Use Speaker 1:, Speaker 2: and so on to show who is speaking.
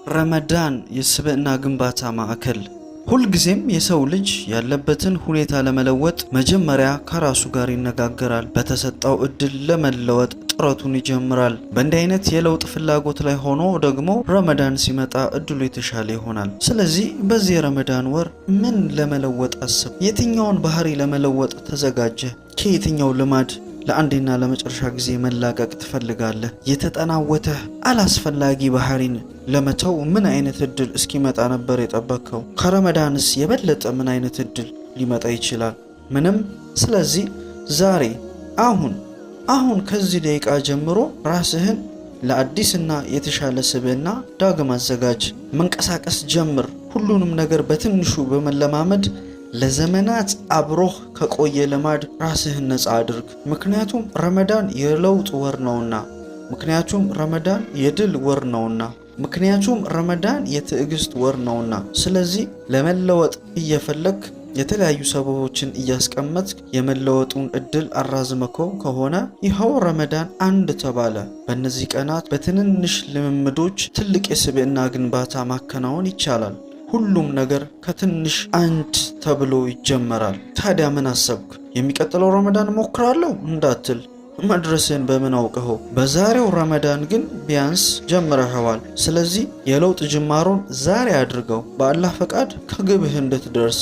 Speaker 1: ረመዳን የስብዕና ግንባታ ማዕከል። ሁልጊዜም የሰው ልጅ ያለበትን ሁኔታ ለመለወጥ መጀመሪያ ከራሱ ጋር ይነጋገራል። በተሰጠው እድል ለመለወጥ ጥረቱን ይጀምራል። በእንዲህ አይነት የለውጥ ፍላጎት ላይ ሆኖ ደግሞ ረመዳን ሲመጣ እድሉ የተሻለ ይሆናል። ስለዚህ በዚህ የረመዳን ወር ምን ለመለወጥ አስብ? የትኛውን ባህሪ ለመለወጥ ተዘጋጀ? ከየትኛው ልማድ ለአንዴና ለመጨረሻ ጊዜ መላቀቅ ትፈልጋለህ? የተጠናወተህ አላስፈላጊ ባህሪን ለመተው ምን አይነት እድል እስኪመጣ ነበር የጠበቅከው? ከረመዳንስ የበለጠ ምን አይነት እድል ሊመጣ ይችላል? ምንም። ስለዚህ ዛሬ አሁን ከዚህ ደቂቃ ጀምሮ ራስህን ለአዲስና የተሻለ ስብዕና ዳግም አዘጋጅ። መንቀሳቀስ ጀምር። ሁሉንም ነገር በትንሹ በመለማመድ ለዘመናት አብሮህ ከቆየ ልማድ ራስህን ነፃ አድርግ። ምክንያቱም ረመዳን የለውጥ ወር ነውና፣ ምክንያቱም ረመዳን የድል ወር ነውና፣ ምክንያቱም ረመዳን የትዕግስት ወር ነውና። ስለዚህ ለመለወጥ እየፈለግ የተለያዩ ሰበቦችን እያስቀመጥክ የመለወጡን እድል አራዝመከው ከሆነ ይኸው ረመዳን አንድ ተባለ። በእነዚህ ቀናት በትንንሽ ልምምዶች ትልቅ የስብዕና ግንባታ ማከናወን ይቻላል። ሁሉም ነገር ከትንሽ አንድ ተብሎ ይጀመራል። ታዲያ ምን አሰብክ? የሚቀጥለው ረመዳን ሞክራለሁ እንዳትል መድረስን በምን አውቀኸው? በዛሬው ረመዳን ግን ቢያንስ ጀምረኸዋል። ስለዚህ የለውጥ ጅማሮን ዛሬ አድርገው። በአላህ ፈቃድ ከግብህ እንድትደርስ